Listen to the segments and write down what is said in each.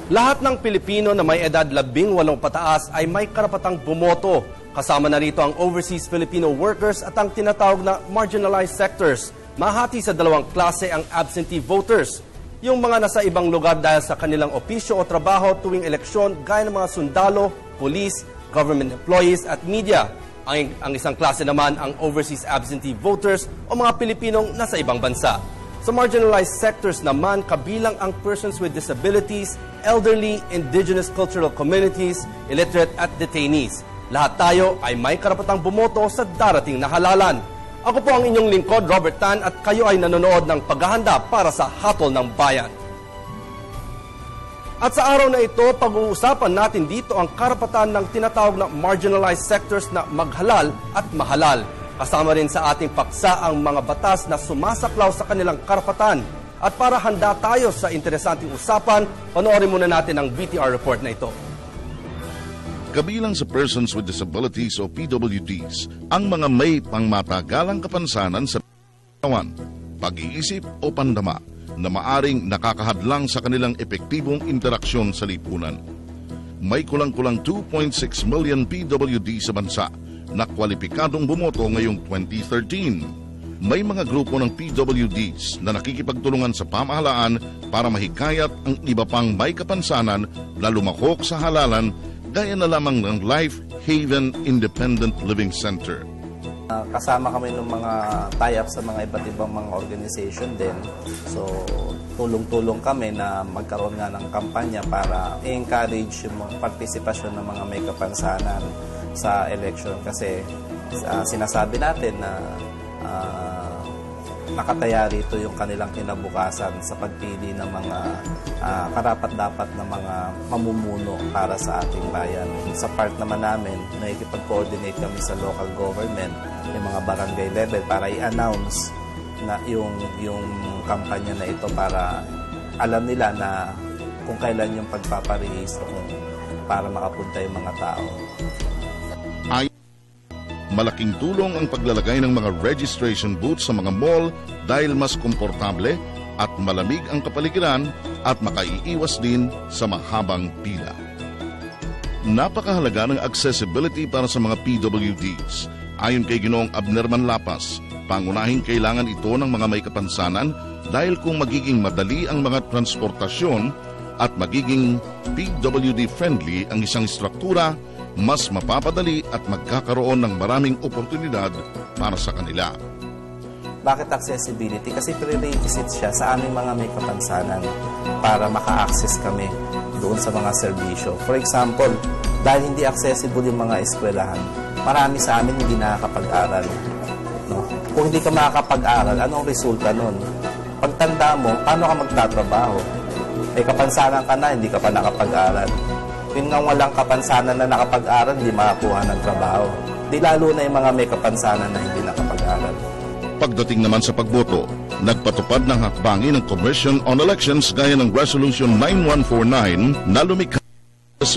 Lahat ng Pilipino na may edad 18 pataas ay may karapatang bumoto. Kasama na rito ang overseas Filipino workers at ang tinatawag na marginalized sectors. Mahati sa dalawang klase ang absentee voters. Yung mga nasa ibang lugar dahil sa kanilang opisyo o trabaho tuwing eleksyon gaya ng mga sundalo, police, government employees at media. Ang isang klase naman ang overseas absentee voters o mga Pilipinong nasa ibang bansa. Sa marginalized sectors naman, kabilang ang persons with disabilities, elderly, indigenous cultural communities, illiterate at detainees. Lahat tayo ay may karapatang bumoto sa darating na halalan. Ako po ang inyong lingkod, Robert Tan, at kayo ay nanonood ng paghahanda para sa Hatol ng Bayan. At sa araw na ito, pag-uusapan natin dito ang karapatan ng tinatawag na marginalized sectors na maghalal at mahalal. Kasama rin sa ating paksa ang mga batas na sumasaklaw sa kanilang karapatan. At para handa tayo sa interesanting usapan, panoorin muna natin ang VTR report na ito. Kabilang sa persons with disabilities o PWDs, ang mga may pangmatagalang kapansanan sa katawan, pag-iisip o pandama na maaring nakakahadlang sa kanilang epektibong interaksyon sa lipunan. May kulang-kulang 2.6 million PWD sa bansa na kwalipikadong bumoto ngayong 2013. May mga grupo ng PWDs na nakikipagtulungan sa pamahalaan para mahikayat ang iba pang may kapansanan na lumahok sa halalan gaya na lamang ng Life Haven Independent Living Center. Kasama kami ng mga tie-up sa mga iba't ibang mga organization din. So, tulong-tulong kami na magkaroon nga ng kampanya para i-encourage yung partisipasyon ng mga may kapansanan sa election kasi sinasabi natin na nakataya rito yung kanilang kinabukasan sa pagpili ng mga karapat-dapat na mga mamumuno para sa ating bayan. Sa part naman namin, nakikipag-coordinate kami sa local government, yung mga barangay level para i-announce na yung kampanya na ito para alam nila na kung kailan yung pagpaparehistro para makapunta yung mga tao. Malaking tulong ang paglalagay ng mga registration booths sa mga mall dahil mas komportable at malamig ang kapaligiran at makaiiwas din sa mahabang pila. Napakahalaga ng accessibility para sa mga PWDs. Ayon kay Ginoong Abner Manlapas, pangunahing kailangan ito ng mga may kapansanan dahil kung magiging madali ang mga transportasyon at magiging PWD-friendly ang isang struktura, mas mapapadali at magkakaroon ng maraming oportunidad para sa kanila. Bakit accessibility? Kasi prerequisite siya sa aming mga may kapansanan para maka-access kami doon sa mga serbisyo. For example, dahil hindi accessible yung mga eskwelahan, marami sa amin hindi nakakapag-aral. No? Kung hindi ka makakapag-aral, anong resulta nun? Pagtanda mo, paano ka magtatrabaho? May kapansanan ka na, hindi ka pa nakapag-aral. Yun nga walang kapansanan na nakapag-aral, hindi makakuha ng trabaho. Di lalo na yung mga may kapansanan na hindi nakapag-aral. Pagdating naman sa pagboto, nagpatupad ng hakbangin ng Commission on Elections gaya ng Resolution 9149 na lumikha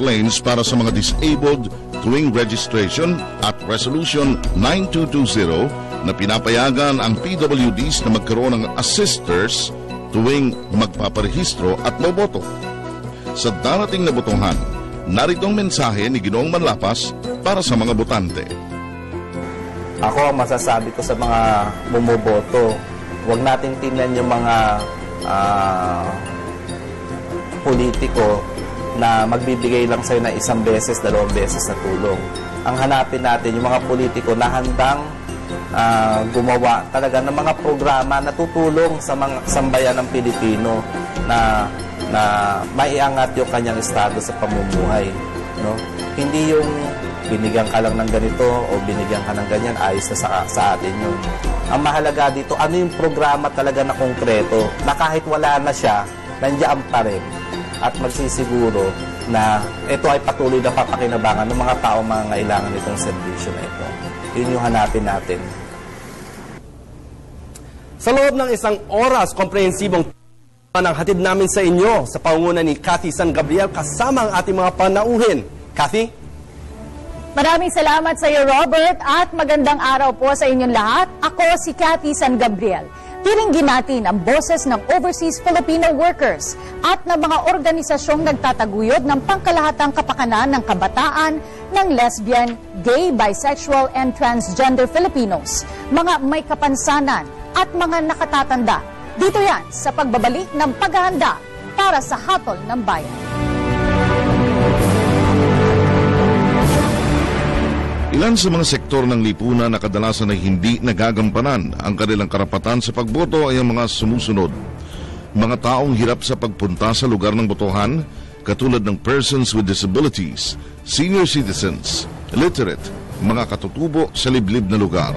lanes para sa mga disabled tuwing registration at Resolution 9220 na pinapayagan ang PWDs na magkaroon ng assisters tuwing magpaparehistro at maboto. Sa darating na botohan, narito ang mensahe ni Ginoong Manlapas para sa mga botante. Ako, masasabi ko sa mga bumoboto, huwag nating tingnan yung mga politiko na magbibigay lang sa'yo na 1 beses, 2 beses na tulong. Ang hanapin natin yung mga politiko na handang gumawa talaga ng mga programa na tutulong sa mga sambayan ng Pilipino na maiangat yung kanyang estado sa pamumuhay. No? Hindi yung binigyan ka lang ng ganito o binigyan ka ng ganyan, ayos na sa atin yun. Ang mahalaga dito, ano yung programa talaga na konkreto na kahit wala na siya, nandiyan pa rin at magsisiguro na ito ay patuloy na papakinabangan ng mga tao mga kailangan itong serbisyo na ito. Yun yung hanapin natin. Sa loob ng isang oras, komprehensibong ang hatid namin sa inyo sa pangunguna ni Cathy San Gabriel kasama ang ating mga panauhin. Cathy? Maraming salamat sa iyo, Robert, at magandang araw po sa inyong lahat. Ako si Cathy San Gabriel. Tiringgin natin ang boses ng overseas Filipino workers at ng mga organisasyong nagtataguyod ng pangkalahatang kapakanan ng kabataan ng lesbian, gay, bisexual, and transgender Filipinos, mga may kapansanan at mga nakatatanda. Dito yan sa pagbabalik ng paghahanda para sa Hatol ng Bayan. Ilan sa mga sektor ng lipunan na kadalasan ay hindi nagagampanan ang kanilang karapatan sa pagboto ay ang mga sumusunod. Mga taong hirap sa pagpunta sa lugar ng botohan, katulad ng persons with disabilities, senior citizens, illiterate, mga katutubo sa liblib na lugar.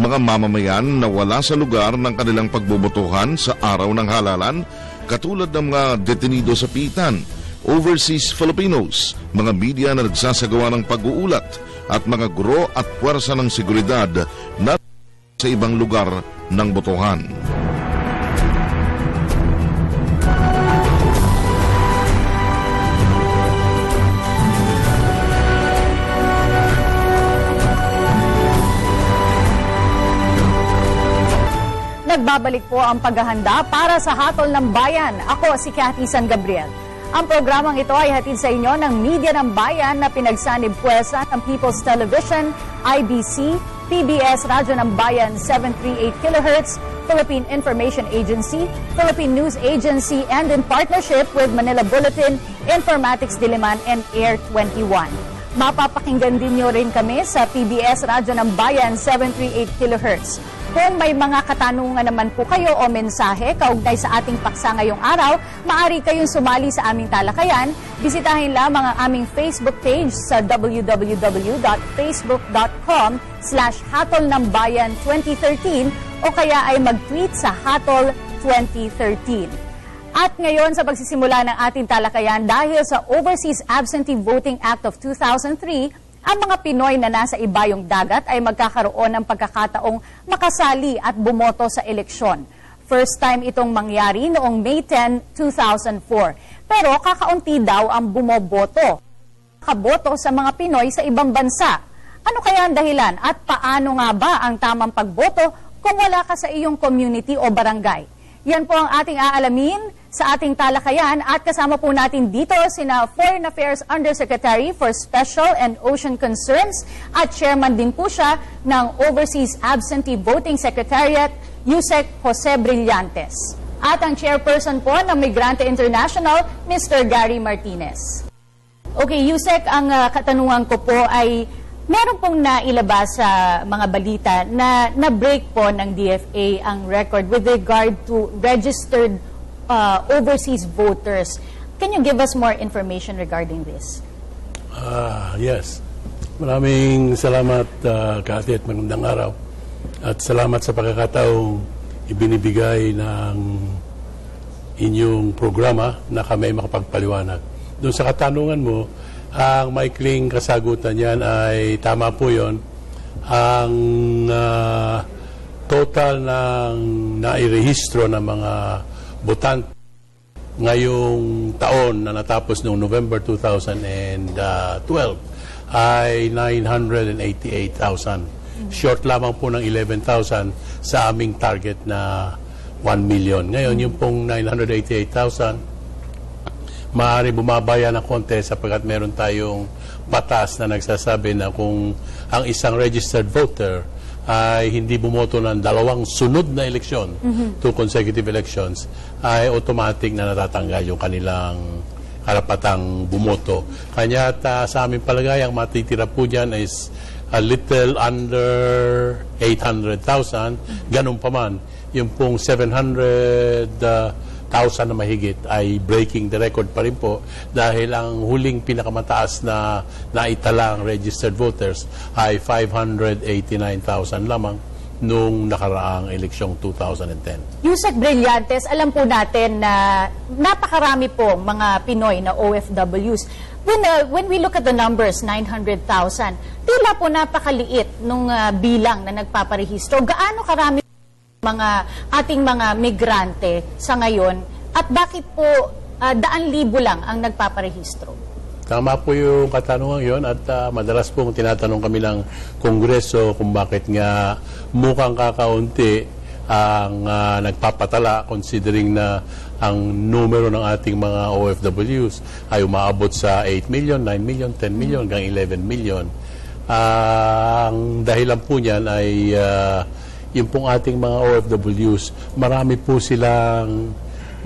Mga mamamayan na wala sa lugar ng kanilang pagbobotohan sa araw ng halalan, katulad ng mga detenido sa pitan, overseas Filipinos, mga media na nagsasagawa ng pag-uulat, at mga guro at puwersa ng seguridad na sa ibang lugar ng botohan. Nagbabalik po ang paghahanda para sa Hatol ng Bayan. Ako si Cathy San Gabriel. Ang programang ito ay hatid sa inyo ng Media ng Bayan na pinagsanib puwersa ng People's Television, IBC, PBS Radyo ng Bayan 738 kHz, Philippine Information Agency, Philippine News Agency, and in partnership with Manila Bulletin, Informatics Diliman, and Air 21. Mapapakinggan din nyo rin kami sa PBS Radyo ng Bayan 738 kHz. Kung may mga katanungan naman po kayo o mensahe kaugnay sa ating paksa ngayong araw, maaari kayong sumali sa aming talakayan. Bisitahin lamang ang aming Facebook page sa www.facebook.com/hatolnambayan2013 o kaya ay mag-tweet sa Hatol 2013. At ngayon sa pagsisimula ng ating talakayan, dahil sa Overseas Absentee Voting Act of 2003, ang mga Pinoy na nasa ibayong dagat ay magkakaroon ng pagkakataong makasali at bumoto sa eleksyon. First time itong mangyari noong May 10, 2004. Pero kakaunti daw ang bumoboto. Kaboto sa mga Pinoy sa ibang bansa. Ano kaya ang dahilan at paano nga ba ang tamang pagboto kung wala ka sa iyong community o barangay? Yan po ang ating aalamin sa ating talakayan at kasama po natin dito sina Foreign Affairs Undersecretary for Special and Ocean Concerns at chairman din po siya ng Overseas Absentee Voting Secretariat, Yusek Jose Brillantes. At ang chairperson po ng Migrante International, Mr. Gary Martinez. Okay, Yusek, ang katanungan ko po ay meron pong nailabas sa mga balita na na-break po ng DFA ang record with regard to registered overseas voters. Can you give us more information regarding this? Yes. Maraming salamat, Cathy, at magandang araw. At salamat sa pagkakataong ibinibigay ng inyong programa na kami makapagpaliwanag. Doon sa katanungan mo, ang maikling kasagutan yan ay tama po yun. Ang total ng nairehistro ng mga botante ngayong taon na natapos noong November 2012 ay 988,000. Short lamang po ng 11,000 sa aming target na 1 million. Ngayon, yung pong 988,000, maaari bumabaya ng konti sapagkat meron tayong batas na nagsasabi na kung ang isang registered voter ay hindi bumoto ng dalawang sunod na eleksyon, 2 consecutive elections, ay automatic na natatanggal yung kanilang karapatang bumoto. Kanya sa aming palagay, ang matitira po dyan is a little under 800,000. Ganun pa man, yung pong 700,000 na mahigit ay breaking the record pa rin po dahil ang huling pinakamataas na naitalang registered voters ay 589,000 lamang nung nakaraang eleksyong 2010. Yusek Brillantes, alam po natin na napakarami po mga Pinoy na OFWs. When we look at the numbers, 900,000, tila po napakaliit nung bilang na nagpaparehistro. Gaano karami ating mga migrante sa ngayon at bakit po daan libo lang ang nagpaparehistro? Tama po yung katanungan yon at madalas pong tinatanong kami ng Kongreso kung bakit nga mukhang kakaunti ang nagpapatala considering na ang numero ng ating mga OFWs ay umaabot sa 8 million, 9 million, 10 million, hanggang 11 million. Ang dahilan po niyan ay yung pong ating mga OFWs, marami po silang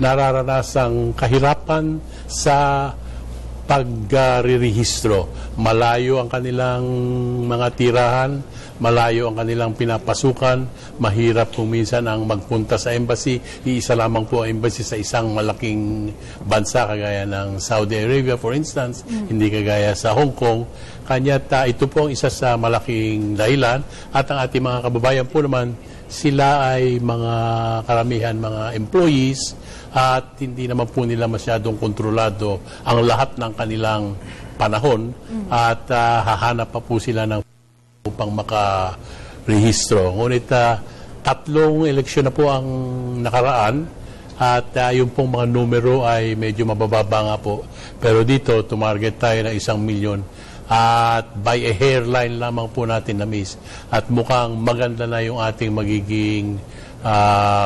nararanasang kahirapan sa pagrirehistro. Malayo ang kanilang mga tirahan, malayo ang kanilang pinapasukan, mahirap kung minsan ang magpunta sa embassy. Iisa lamang po ang embassy sa isang malaking bansa kagaya ng Saudi Arabia, for instance, hindi kagaya sa Hong Kong. Kanya't ito po ang isa sa malaking dahilan at ang ating mga kababayan po naman, sila ay mga karamihan mga employees at hindi naman po nila masyadong kontrolado ang lahat ng kanilang panahon at hahanap pa po sila ng upang makarehistro. Ngunit 3 eleksyon na po ang nakaraan at yung pong mga numero ay medyo mabababa nga po. Pero dito, tumarget tayo ng 1 milyon at by a hairline lamang po natin na-miss. At mukhang maganda na yung ating magiging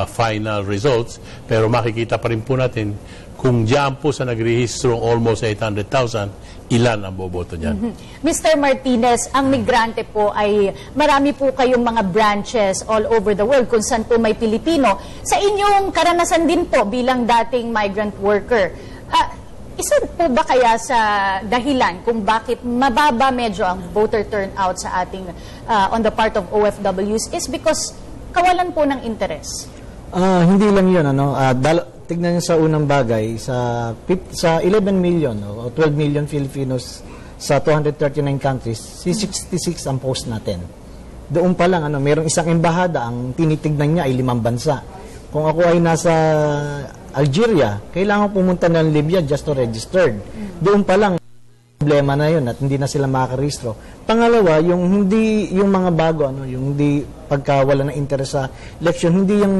final results. Pero makikita pa rin po natin kung diyan po sa nagrehistro almost 800,000, ilan ang boboto niyan. Mr. Martinez, ang migrante po ay marami po kayong mga branches all over the world kung saan po may Pilipino. Sa inyong karanasan din po bilang dating migrant worker, isa po ba kaya sa dahilan kung bakit mababa medyo ang voter turnout sa ating on the part of OFWs is because kawalan po ng interes? Hindi lang yun. Tignan nyo sa unang bagay, sa 11 million o 12 million Filipinos sa 239 countries, 66 ang post natin. Doon pa lang, mayroong isang embahada, ang tinitignan niya ay 5 bansa. Kung ako ay nasa Algeria, kailangan pumunta ng Libya just to registered. Doon pa lang, problema na yun at hindi na sila makarehistro. Pangalawa, yung mga bago, yung hindi pagka wala ng interest sa election, hindi yung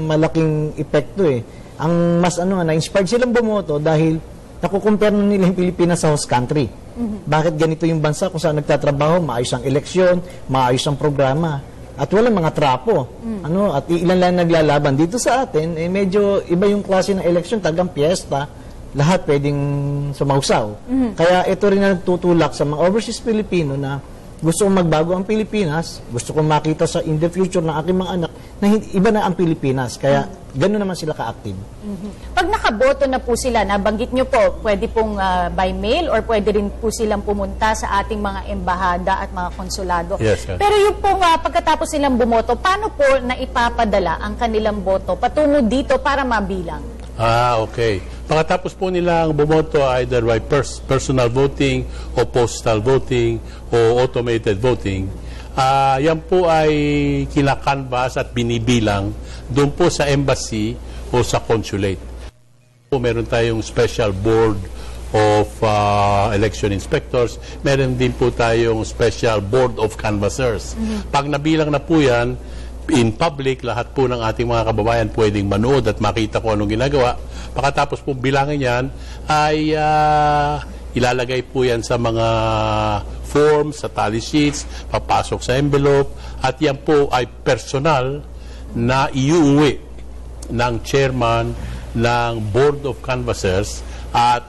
malaking epekto eh. Ang mas na-inspired silang bumoto dahil nakukumpare na nila yung Pilipinas sa host country. Bakit ganito yung bansa kung saan nagtatrabaho, maayos ang eleksyon, maayos ang programa, at walang mga trapo. At ilan lang naglalaban. Dito sa atin, medyo iba yung klase ng eleksyon, tagang piyesta, lahat pwedeng sumausaw. Kaya ito rin na nagtutulak sa mga overseas Pilipino na gusto kong magbago ang Pilipinas, gusto kong makita in the future ng aking mga anak na iba na ang Pilipinas. Kaya gano'n naman sila ka-active. Pag nakaboto na po sila, nabanggit nyo po, pwede pong by mail or pwede rin po silang pumunta sa ating mga embahada at mga konsulado. Yes, yes. Pero yung pong pagkatapos silang bumoto, paano po na ipapadala ang kanilang boto patungo dito para mabilang? Okay. Pagkatapos po nilang bumoto either by personal voting o postal voting o automated voting, yan po ay kinakanvas at binibilang doon po sa embassy o sa consulate. Meron tayong special board of election inspectors. Meron din po tayong special board of canvassers. Pag nabilang na po yan, in public, lahat po ng ating mga kababayan pwedeng manood at makita kung anong ginagawa. Pagkatapos po bilangin yan, ay ilalagay po yan sa mga forms, sa tally sheets, papasok sa envelope, at yan po ay personal na iuwi ng chairman ng Board of Canvassers at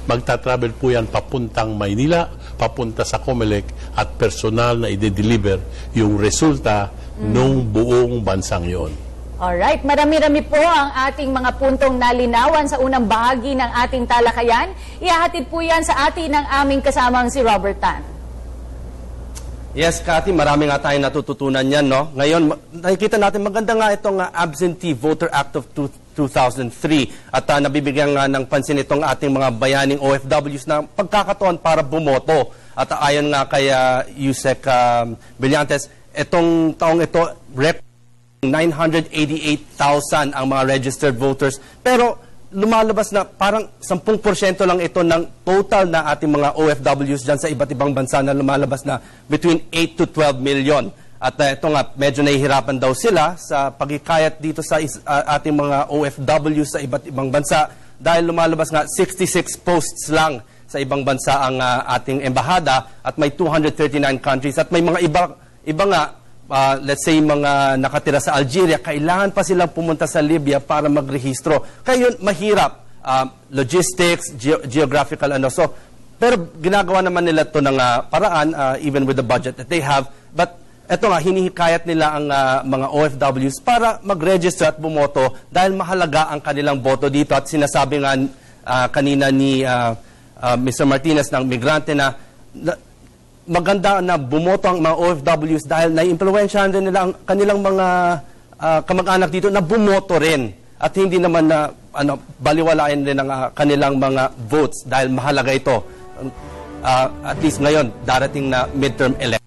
magta-travel po yan papuntang Maynila, papunta sa COMELEC at personal na i-deliver yung resulta ng buong bansang yon. Alright, marami-rami po ang ating mga puntong nalinawan sa unang bahagi ng ating talakayan. Ihahatid po yan sa atin ng aming kasamang si Robert Tan. Yes, Cathy, marami nga tayong natututunan yan, no? Ngayon, nakikita natin maganda nga itong Absentee Voter Act of 2003 at nabibigyan nga ng pansin itong ating mga bayaning OFWs na pagkakataon para bumoto. At ayon nga kay Yusek Brillantes, itong taong ito, 988,000 ang mga registered voters. Pero lumalabas na parang 10% lang ito ng total na ating mga OFWs dyan sa iba't ibang bansa na lumalabas na between 8 to 12 million. At ito nga, medyo nahihirapan daw sila sa pagkikayat dito sa ating mga OFW sa iba't ibang bansa dahil lumalabas nga 66 posts lang sa ibang bansa ang ating embahada at may 239 countries at may mga iba nga, let's say mga nakatira sa Algeria, kailangan pa silang pumunta sa Libya para magrehistro. Kaya yun, mahirap. Logistics, geographical So, pero ginagawa naman nila ito ng paraan, even with the budget that they have. But eto nga, hinihikayat nila ang mga OFWs para mag-register at bumoto dahil mahalaga ang kanilang boto dito. At sinasabi nga kanina ni Mr. Martinez ng migrante na maganda na bumoto ang mga OFWs dahil naiimpluwensyahan din nila ang kanilang mga kamag-anak dito na bumoto rin. At hindi naman na baliwalain din ang kanilang mga votes dahil mahalaga ito. At least ngayon, darating na midterm election.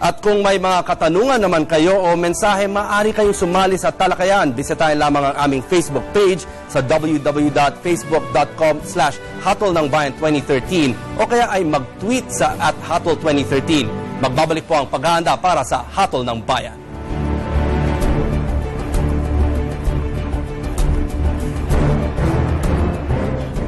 At kung may mga katanungan naman kayo o mensahe, maaari kayong sumali sa talakayan. Bisitahin lamang ang aming Facebook page sa www.facebook.com/hatolnangbayan2013 o kaya ay mag-tweet sa @hatol2013. Magbabalik po ang paghahanda para sa Hatol ng Bayan.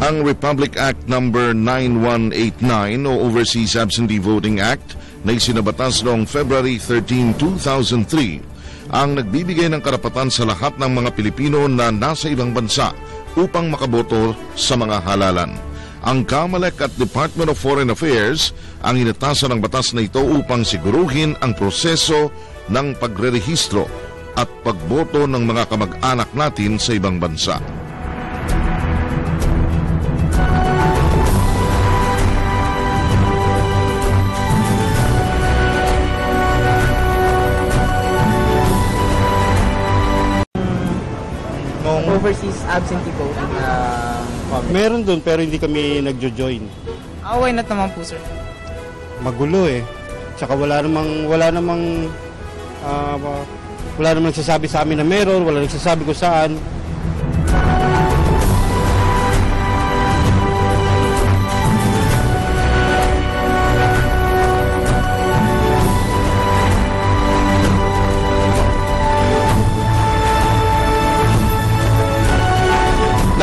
Ang Republic Act No. 9189 o Overseas Absentee Voting Act na isinabatas noong February 13, 2003 ang nagbibigay ng karapatan sa lahat ng mga Pilipino na nasa ibang bansa upang makaboto sa mga halalan. Ang CAMELEC at Department of Foreign Affairs ang inatasan ng batas na ito upang siguruhin ang proseso ng pagrerehistro at pagboto ng mga kamag-anak natin sa ibang bansa. Overseas absentee voting comment. Meron doon pero hindi kami nagjo-join. Why not naman po, sir? Magulo eh. Tsaka wala namang nagsasabi sa amin na meron, wala nagsasabi kung saan.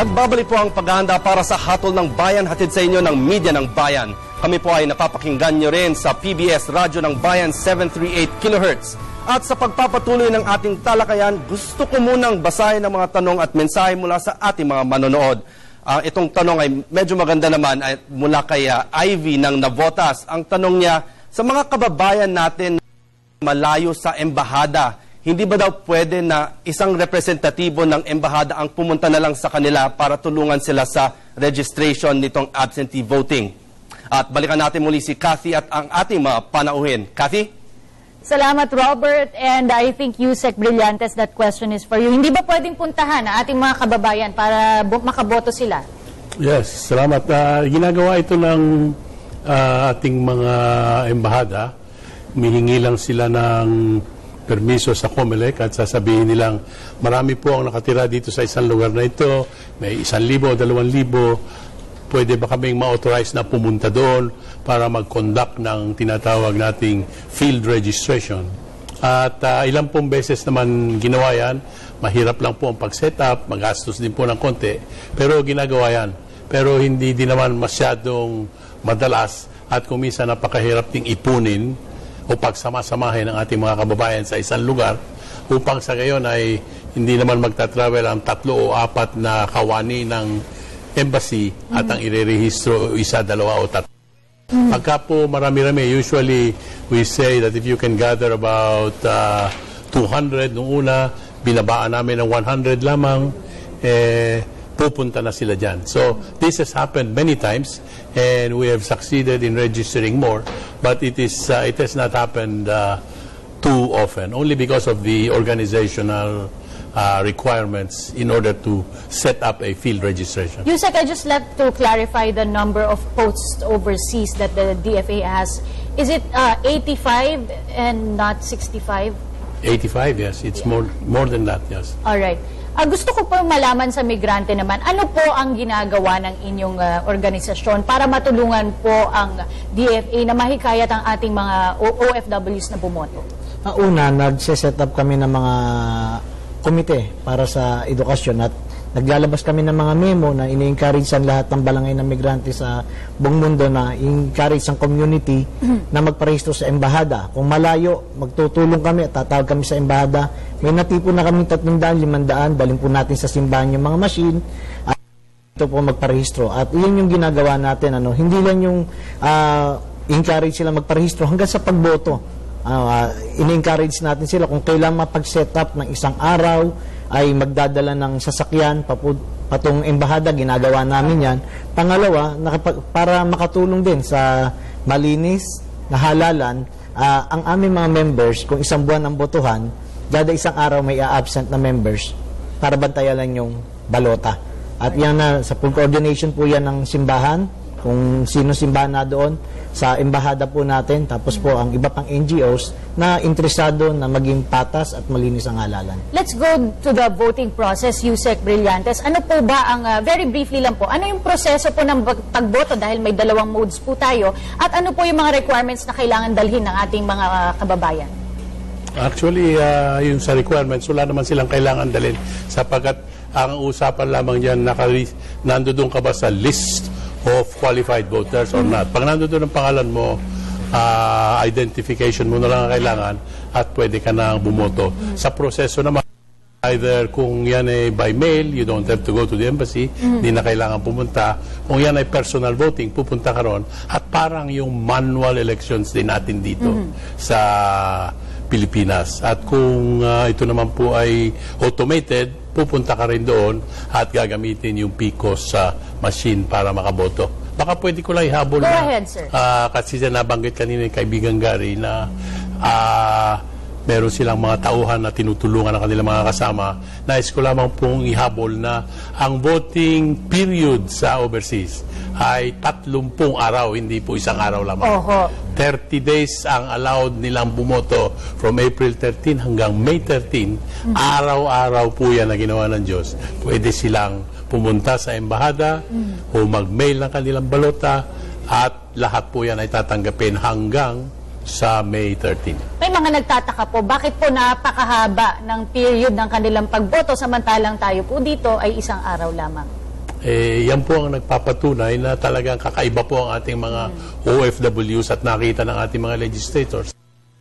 Nagbabalik po ang paghahanda para sa Hatol ng Bayan, hatid sa inyo ng Media ng Bayan. Kami po ay napapakinggan nyo rin sa PBS Radyo ng Bayan 738 kHz. At sa pagpapatuloy ng ating talakayan, gusto ko munang basahin ang mga tanong at mensahe mula sa ating mga manonood. Itong tanong ay medyo maganda naman ay mula kay Ivy ng Navotas. Ang tanong niya, sa mga kababayan natin malayo sa embahada, hindi ba daw pwede na isang representatibo ng embahada ang pumunta na lang sa kanila para tulungan sila sa registration nitong absentee voting? At balikan natin muli si Kathy at ang ating mga panauhin. Kathy? Salamat, Robert. And I think Yusek Brillantes, that question is for you. Hindi ba pwedeng puntahan ang ating mga kababayan para makaboto sila? Yes, salamat. Ginagawa ito ng ating mga embahada. Humihingi lang sila ng permiso sa COMELEC at sasabihin nilang marami po ang nakatira dito sa isang lugar na ito, may 1,000 o 2,000, pwede ba kaming ma-authorize na pumunta doon para mag-conduct ng tinatawag nating field registration. At ilang pong beses naman ginawa yan, mahirap lang po ang pag-set up, magastos din po ng konti, pero ginagawa yan. Pero hindi din naman masyadong madalas at kung minsan napakahirap ding ipunin o pagsama-samahin ng ating mga kababayan sa isang lugar upang sa gayon ay hindi naman magta-travel ang 3 o 4 na kawani ng embassy at ang irerehistro 1, 2 o 3. Pagka po marami-rami, usually we say that if you can gather about 200 nung una, binabaan namin ng 100 lamang, pupunta na sila dyan. So, this has happened many times and we have succeeded in registering more, but it has not happened too often, only because of the organizational requirements in order to set up a field registration. Yusek, I just like to clarify the number of posts overseas that the DFA has. Is it 85 and not 65? 85, yes. It's more than that, yes. All right. Gusto ko po malaman sa migrante naman, ano po ang ginagawa ng inyong organisasyon para matulungan po ang DFA na mahikayat ang ating mga OFWs na bumoto? Una, nagse-set up kami ng mga komite para sa edukasyon at naglalabas kami ng mga memo na ini-encourage ang lahat ng balangay ng migrante sa buong mundo na encourage ang community na magparehistro sa embahada. Kung malayo, magtutulong kami at tatawag kami sa embahada. May natipon na kami 300, 500, dalhin po natin sa simbahan yung mga machine at ito po magparehistro. At iyon yung ginagawa natin. Hindi lang yung encourage sila magparehistro hanggang sa pagboto. In-encourage natin sila kung kailan mapag-set up ng isang araw ay magdadala ng sasakyan patong embahada, ginagawa namin yan. Pangalawa, para makatulong din sa malinis na halalan, ang aming mga members, kung isang buwan ang botohan, kada isang araw may absent na members para bantayan lang yung balota. At yan na, sa full coordination po yan ng simbahan, kung sino simbahan na doon, sa embahada po natin, tapos po ang iba pang NGOs na interesado na maging patas at malinis ang halalan. Let's go to the voting process, Yusek Brillantes. Ano po ba ang, very briefly lang po, ano yung proseso po ng pagboto dahil may dalawang modes po tayo at ano po yung mga requirements na kailangan dalhin ng ating mga kababayan? Actually, yung sa requirements, wala naman silang kailangan dalhin sapagkat ang usapan lamang dyan, nandoon ka ba sa list of qualified voters or not. Pag nandoon ang pangalan mo, identification mo na lang ang kailangan at pwede ka na bumoto. Sa proseso naman, either kung yan ay by mail, you don't have to go to the embassy, hindi na kailangan pumunta. Kung yan ay personal voting, pupunta ka ron. At parang yung manual elections din natin dito sa Pilipinas. At kung ito naman po ay automated, pupunta ka rin doon at gagamitin yung PCOS sa machine para makaboto. Baka pwede ko lang ihabol Go ahead, sir. Kasi nabanggit kanina yung kaibigan Gary na meron silang mga tauhan na tinutulungan ng kanilang mga kasama. Nais ko lamang pong ihabol na ang voting period sa overseas ay 30 araw, hindi po isang araw lamang. 30 days ang allowed nilang bumoto from April 13 hanggang May 13. Araw-araw po yan na ginawa ng Diyos. Pwede silang pumunta sa embahada o mag-mail ng kanilang balota at lahat po yan ay tatanggapin hanggang sa May 13. May mga nagtataka po, bakit po napakahaba ng period ng kanilang pagboto samantalang tayo po dito ay isang araw lamang? Yan po ang nagpapatunay na talagang kakaiba po ang ating mga OFWs at nakita ng ating mga legislators.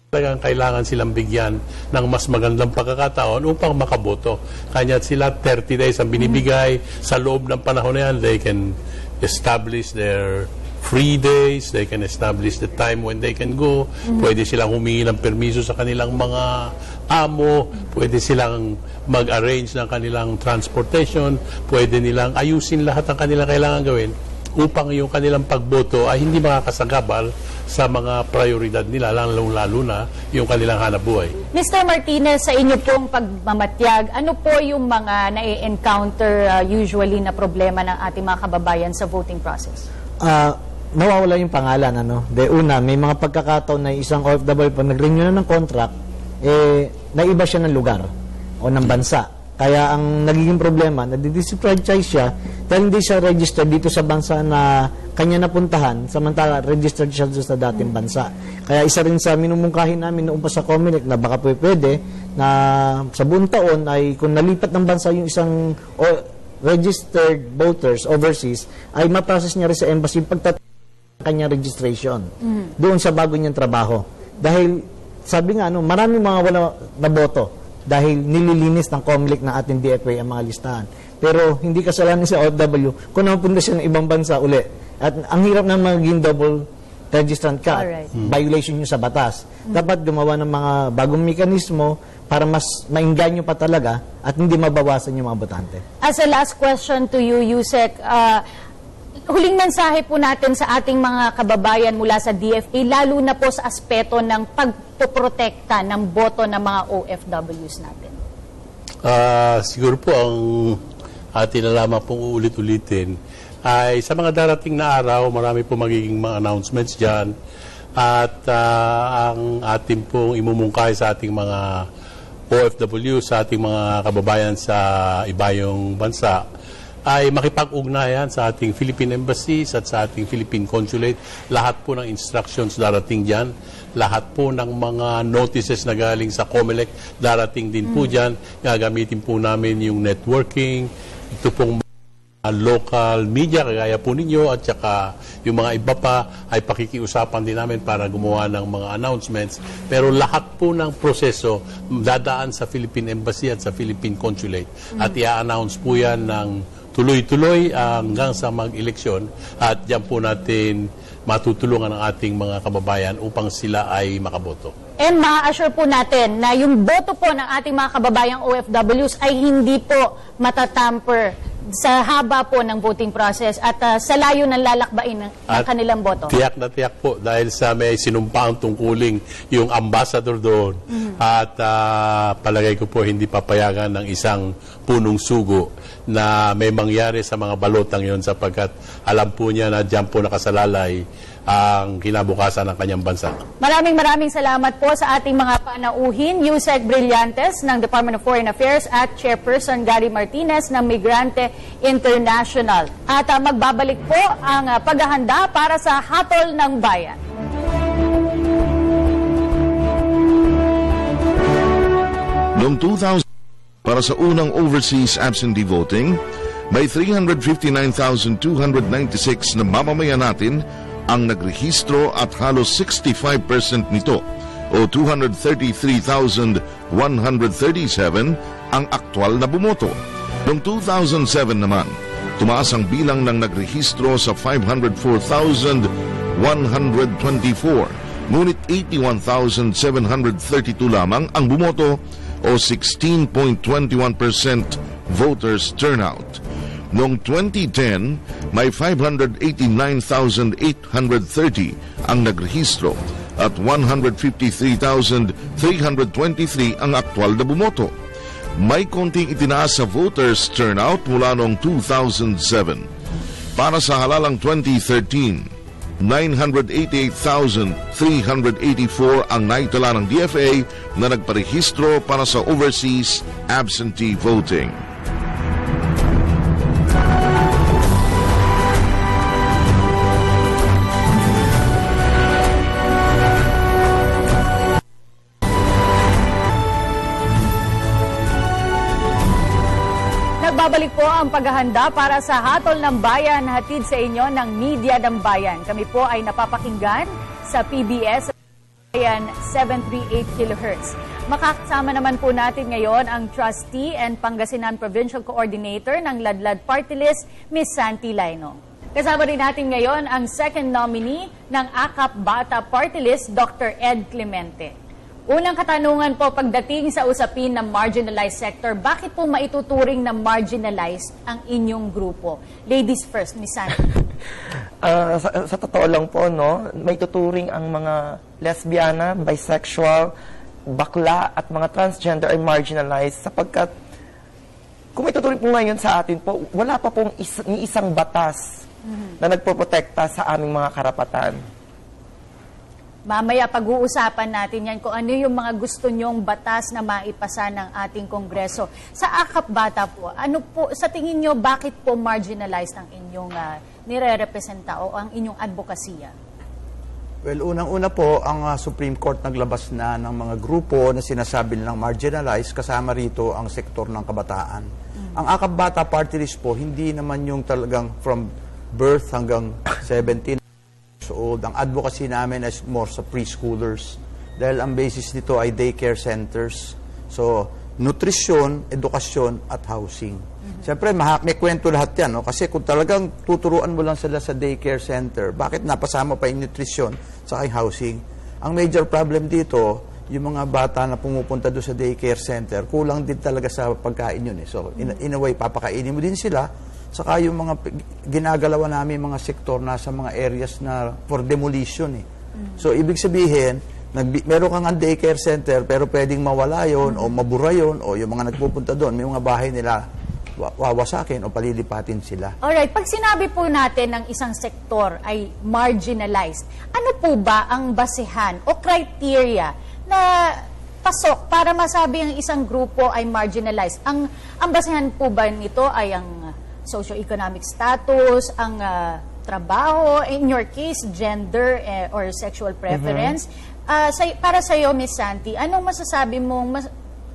Talagang kailangan silang bigyan ng mas magandang pagkakataon upang makaboto. Kanya sila 30 days ang binibigay. Sa loob ng panahon na yan, they can establish their free days, they can establish the time when they can go, pwede silang humingi ng permiso sa kanilang mga amo, pwede silang mag-arrange ng kanilang transportation, pwede nilang ayusin lahat ang kanilang kailangan gawin upang yung kanilang pagboto ay hindi makakasagabal sa mga prioridad nila, lalo na yung kanilang hanapbuhay. Mr. Martinez, sa inyo pong pagmamatyag, ano po yung mga na-encounter usually na problema ng ating mga kababayan sa voting process? Nawawala yung pangalan, una, may mga pagkakataon na isang OFW pag nag-renew na ng contract, naiba siya ng lugar o ng bansa. Kaya ang nagiging problema, nadi-disenfranchise siya dahil hindi siya registered dito sa bansa na kanya napuntahan, samantala registered siya sa dating bansa. Kaya isa rin sa minumungkahin namin noong pa sa COMELEC na baka pwede na sa buong taon ay kung nalipat ng bansa yung isang registered voters overseas, ay ma-process niya rin sa embassy kanya registration doon sa bago niyang trabaho. Dahil, sabi nga, maraming mga wala na boto dahil nililinis ng COMELEC ng ating DFA ang mga listahan. Pero, hindi kasalanan sa OFW kung napunta siya ng ibang bansa uli. At ang hirap na maging double registrant ka. Violation nyo sa batas. Dapat gumawa ng mga bagong mekanismo para mas mainganyo pa talaga at hindi mabawasan yung mga botante. As a last question to you, Yusek, huling mensahe po natin sa ating mga kababayan mula sa DFA, lalo na po sa aspeto ng pagpoprotekta ng boto ng mga OFWs natin. Siguro po ang atin na lamang pong uulit-ulitin ay sa mga darating na araw, marami po magiging mga announcements dyan at ang ating pong imumungkay sa ating mga OFW sa ating mga kababayan sa ibayong bansa ay makipag-ugnayan sa ating Philippine Embassies at sa ating Philippine Consulate. Lahat po ng instructions darating dyan. Lahat po ng mga notices na galing sa COMELEC darating din po dyan. Gagamitin po namin yung networking. Ito pong local media, kagaya po ninyo, at saka yung mga iba pa ay pakikiusapan din namin para gumawa ng mga announcements. Pero lahat po ng proseso dadaan sa Philippine Embassy at sa Philippine Consulate. At i-announce po yan ng tuloy-tuloy hanggang sa mag-eleksyon. At diyan po natin matutulungan ang ating mga kababayan upang sila ay makaboto. And ma-assure po natin na yung boto po ng ating mga kababayang OFWs ay hindi po matatamper sa haba po ng voting process at sa layo ng lalakbain ng kanilang boto. Tiyak na tiyak po dahil sa may sinumpaang tungkuling yung ambassador doon at palagay ko po hindi papayagan ng isang punong sugo na may mangyari sa mga balotang yon sapagkat alam po niya na diyan po nakasalalay ang kinabukasan ng kanyang bansa. Maraming salamat po sa ating mga panauhin, Yusek Brillantes ng Department of Foreign Affairs at Chairperson Gary Martinez ng Migrante International. At magbabalik po ang paghahanda para sa Hatol ng Bayan. Noong 2000, para sa unang overseas absentee voting, may 359,296 na mamamayan natin ang nagrehistro at halos 65% nito o 233,137 ang aktwal na bumoto. Noong 2007 naman, tumaas ang bilang ng nagrehistro sa 504,124, ngunit 81,732 lamang ang bumoto o 16.21% voters turnout. Noong 2010, may 589,830 ang nagrehistro at 153,323 ang aktwal na bumoto. May konting itinaas sa voters turnout mula noong 2007. Para sa halalang 2013, 988,384 ang naitala ng DFA na nagparehistro para sa overseas absentee voting. Nagbabalik po ang paghahanda para sa Hatol ng Bayan, hatid sa inyo ng Media ng Bayan. Kami po ay napapakinggan sa PBS Bayan 738 kHz. Makakasama naman po natin ngayon ang Trustee and Pangasinan Provincial Coordinator ng Ladlad Party List, Ms. Santi Laino. Kasama rin natin ngayon ang second nominee ng AKAP Bata Party List, Dr. Ed Clemente. Unang katanungan po pagdating sa usapin ng marginalized sector, bakit po maituturing na marginalized ang inyong grupo? Ladies first, Ms. Santi. Sa totoo lang po, no, may tuturing ang mga lesbiana, bisexual, bakla at mga transgender ay marginalized sapagkat kung may tuturing po ngayon sa atin po, wala pa pong isang batas na nagpoprotekta sa aming mga karapatan. Mamaya pag-uusapan natin yan kung ano yung mga gusto nyong batas na maipasa ng ating Kongreso. Sa AKAP Bata po, ano po, sa tingin nyo, bakit po marginalized ang inyong nire-representa o ang inyong advokasya? Well, unang-una po, ang Supreme Court naglabas na ng mga grupo na sinasabi nilang marginalized, kasama rito ang sektor ng kabataan. Ang AKAP Bata Party List po, hindi naman yung talagang from birth hanggang 17 old. Ang advocacy namin is more sa preschoolers dahil ang basis nito ay daycare centers. So, nutrisyon, edukasyon, at housing. Siyempre, may kwento lahat yan. No? Kasi kung talagang tuturuan mo lang sila sa daycare center, bakit napasama pa yung nutrisyon sa housing? Ang major problem dito, yung mga bata na pumupunta doon sa daycare center, kulang din talaga sa pagkain yun. Eh. So, in a way, papakainin mo din sila. Saka yung mga ginagalawa namin mga sektor nasa mga areas na for demolition eh. So ibig sabihin, meron kang daycare center pero pwedeng mawala yon o mabura yon o yung mga nagpupunta doon, may mga bahay nila wawasakin o palilipatin sila. Alright, pag sinabi po natin ng isang sektor ay marginalized, ano po ba ang basehan o criteria na pasok para masabi ang isang grupo ay marginalized? Ang basehan po ba nito ay ang socio-economic status, ang trabaho, in your case, gender or sexual preference? Para sa iyo, Ms. Santi, anong masasabi mong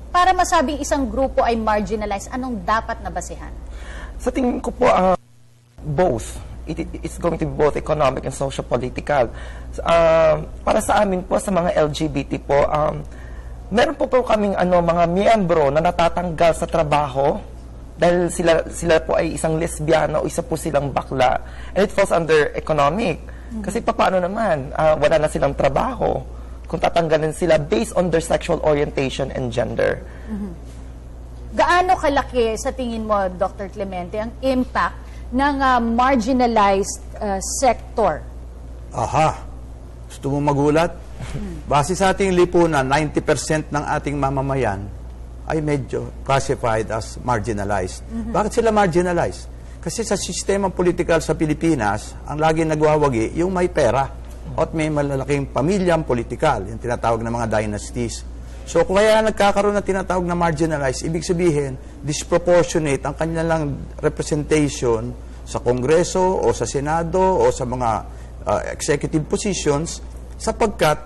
para masabing isang grupo ay marginalized, anong dapat na basehan? Sa tingin ko po, both. It's going to be both economic and social-political. Para sa amin po, sa mga LGBT po, meron po kaming mga miyembro na natatanggal sa trabaho dahil sila po ay isang lesbiana o isa po silang bakla. And it falls under economic. Kasi paano naman, wala na silang trabaho kung tatanggalin sila based on their sexual orientation and gender. Gaano kalaki sa tingin mo, Dr. Clemente, ang impact ng marginalized sector? Aha. Gusto mo magulat? Base sa ating lipunan, 90% ng ating mamamayan ay medyo classified as marginalized. Bakit sila marginalized? Kasi sa sistema politikal sa Pilipinas, ang lagi nagwawagi yung may pera at may malalaking pamilyang politikal, yung tinatawag na mga dynasties. So, kaya nagkakaroon ng tinatawag na marginalized, ibig sabihin, disproportionate ang kanilang representation sa Kongreso o sa Senado o sa mga executive positions sapagkat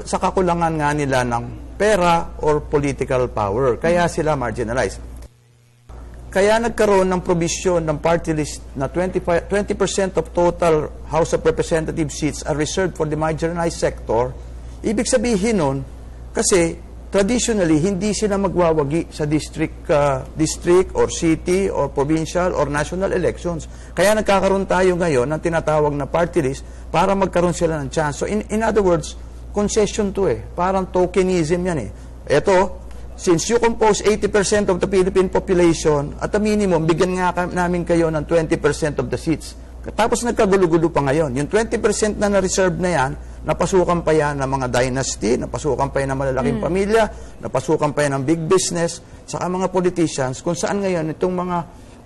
sa kakulangan nga nila ng pera or political power. Kaya sila marginalized. Kaya nagkaroon ng provision ng party list na 20% of total House of Representative seats are reserved for the marginalized sector. Ibig sabihin nun, kasi traditionally, hindi sila magwawagi sa district or city or provincial or national elections. Kaya nagkakaroon tayo ngayon ng tinatawag na party list para magkaroon sila ng chance. So in other words, concession to Parang tokenism yan Ito, since you compose 80% of the Philippine population, at a minimum, bigyan nga namin kayo ng 20% of the seats. Tapos nagkagulo-gulo pa ngayon. Yung 20% na na-reserve na yan, napasukan pa yan ng mga dynasty, napasukan pa yan ng malalaking pamilya, napasukan pa yan ng big business, saka mga politicians, kung saan ngayon itong mga,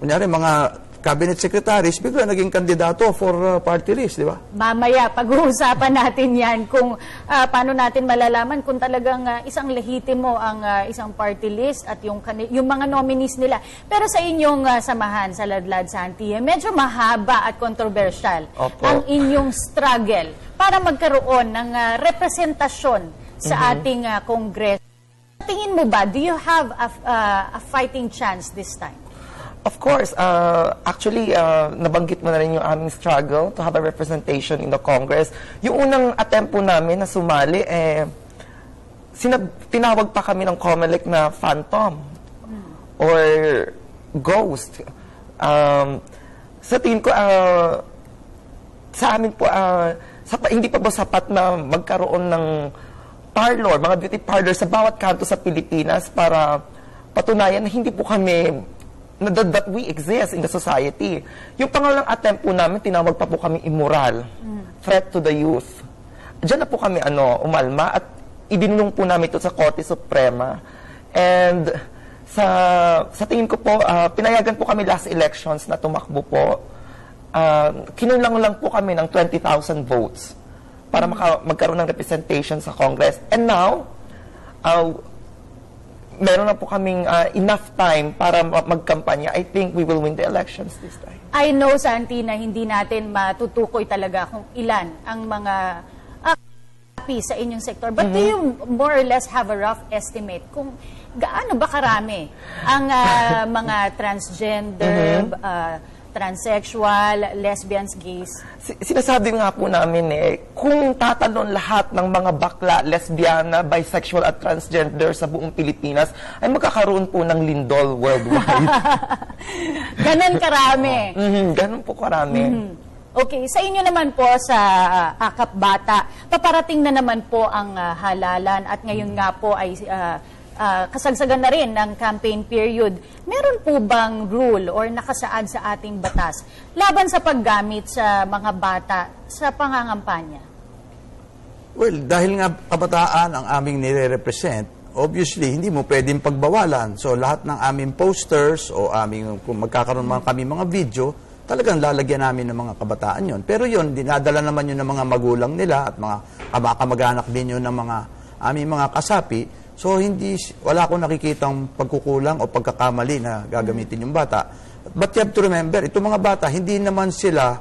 kunyari, mga cabinet secretaries, bigla naging kandidato for party list, di ba? Mamaya, pag-uusapan natin yan kung paano natin malalaman kung talagang isang lehitimo ang isang party list at yung mga nominees nila. Pero sa inyong samahan sa Ladlad Santi, medyo mahaba at controversial ang inyong struggle para magkaroon ng representasyon sa ating Kongreso. Tingin mo ba, do you have a fighting chance this time? Of course, actually, nabanggit mo na rin yung aming struggle to have a representation in the Congress. Yung unang attempt po namin na sumali, tinawag pa kami ng COMELEC na phantom or ghost. Sa tingin ko, sa amin po, hindi pa ba sapat na magkaroon ng parlor, mga beauty parlor sa bawat kanto sa Pilipinas para patunayan na hindi po kami that we exist in the society. Yung pangalang attempt po namin, tinawag pa po kami immoral, threat to the youth. Diyan na po kami umalma at ibinulong po namin ito sa Korte Suprema. And sa tingin ko po, pinayagan po kami last elections na tumakbo po. Kinulang lang po kami ng 20,000 votes para magkaroon ng representation sa Congress. And now, meron na po kaming enough time para magkampanya. I think we will win the elections this time. I know, Santi, na hindi natin matutukoy talaga kung ilan ang mga sa inyong sektor. But do you more or less have a rough estimate kung gaano ba karami ang mga transgender, transsexual, lesbians, gays? Sinasabi nga po namin kung tatalon lahat ng mga bakla, lesbiana, bisexual at transgender sa buong Pilipinas, ay magkakaroon po ng lindol worldwide. Ganon karami. Ganon po karami. Okay, sa inyo naman po sa Akap Bata, paparating na naman po ang halalan at ngayon nga po ay kasagsagan na rin ng campaign period. Meron po bang rule or nakasaad sa ating batas laban sa paggamit sa mga bata sa pangangampanya? Well, dahil nga kabataan ang aming nire-represent, obviously, hindi mo pwedeng pagbawalan. So, lahat ng aming posters o kung magkakaroon kami mga video, talagang lalagyan namin ng mga kabataan yon. Pero yon dinadala naman yun ng mga magulang nila at mga kamag-anak din yun ng mga aming mga kasapi. So, wala akong nakikitang pagkukulang o pagkakamali na gagamitin yung bata. But you have to remember, itong mga bata, hindi naman sila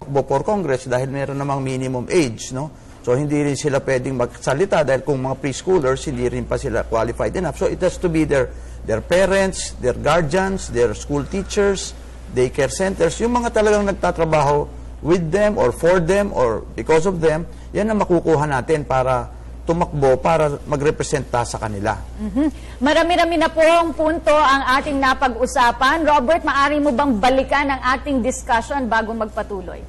for Congress dahil meron namang minimum age, no? So, hindi rin sila pwedeng magsalita dahil kung mga preschoolers, hindi rin pa sila qualified enough. So, it has to be their parents, their guardians, their school teachers, daycare centers, yung mga talagang nagtatrabaho with them or for them or because of them, yan ang makukuha natin para tumakbo, para magrepresenta sa kanila. Marami-rami na po ang punto ang ating napag-usapan. Robert, maaari mo bang balikan ang ating discussion bago magpatuloy?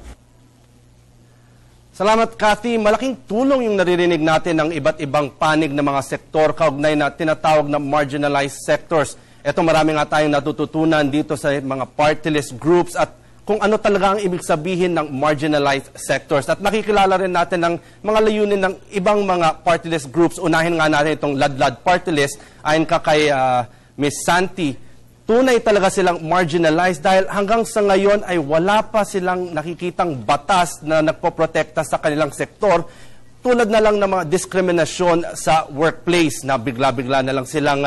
Salamat, Kathy. Malaking tulong yung naririnig natin ng iba't ibang panig ng mga sektor kaugnay na tinatawag na marginalized sectors. Ito, marami nga tayong natututunan dito sa mga party list groups at kung ano talaga ang ibig sabihin ng marginalized sectors. At nakikilala rin natin ng mga layunin ng ibang mga party list groups. Unahin nga natin itong Ladlad Party List. Ayon ka kay Ms. Santi, tunay talaga silang marginalized dahil hanggang sa ngayon ay wala pa silang nakikitang batas na nagpoprotekta sa kanilang sektor, tulad na lang ng mga diskriminasyon sa workplace na bigla-bigla na lang silang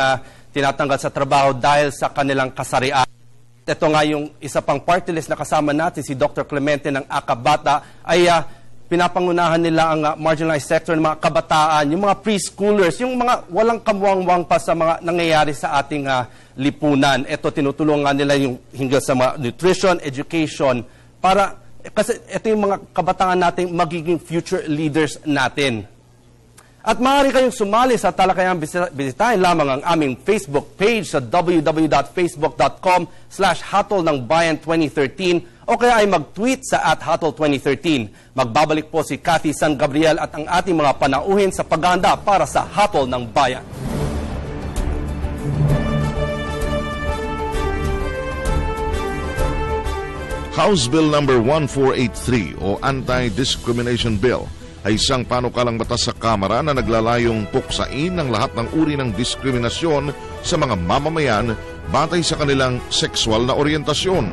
tinatanggal sa trabaho dahil sa kanilang kasarian. Ito nga yung isa pang party list na kasama natin, si Dr. Clemente ng Akabata, ay pinapangunahan nila ang marginalized sector ng mga kabataan, yung mga preschoolers, yung mga walang kamuwang-wang pa sa mga nangyayari sa ating lipunan. Ito, tinutulungan nila yung hinggil sa mga nutrition, education, para, kasi ito yung mga kabataan natin magiging future leaders natin. At maaari kayong sumali sa talakayang bisitahin lamang ang aming Facebook page sa www.facebook.com/hatol-ng-bayan2013 o kaya ay mag-tweet sa @hatol2013. Magbabalik po si Cathy San Gabriel at ang ating mga panauhin sa paghahanda para sa Hatol ng Bayan. House Bill number 1483 o Anti-Discrimination Bill ay isang panukalang batas sa Kamara na naglalayong puksain ng lahat ng uri ng diskriminasyon sa mga mamamayan batay sa kanilang sexual na oryentasyon.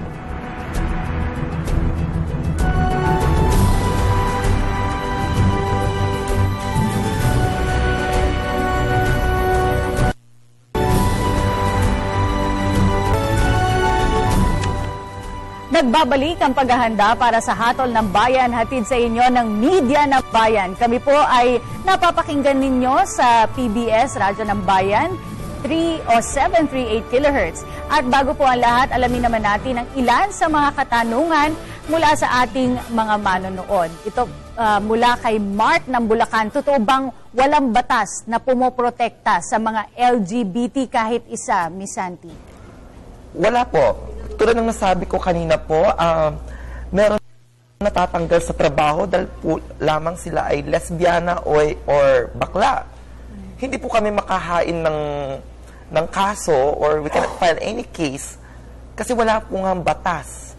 Nagbabalik ang paghahanda para sa Hatol ng Bayan, hatid sa inyo ng Media ng Bayan. Kami po ay napapakinggan ninyo sa PBS Radyo ng Bayan, 738 kHz. At bago po ang lahat, alamin naman natin ang ilan sa mga katanungan mula sa ating mga manonood. Ito mula kay Mark ng Bulacan. Totoo bang walang batas na pumoprotekta sa mga LGBT kahit isa, Ms. Santi? Wala po. Tulad ng nasabi ko kanina po, meron natatanggal sa trabaho dahil po lamang sila ay lesbiana or bakla. Hindi po kami makahain ng kaso or we cannot file any case kasi wala po nga batas.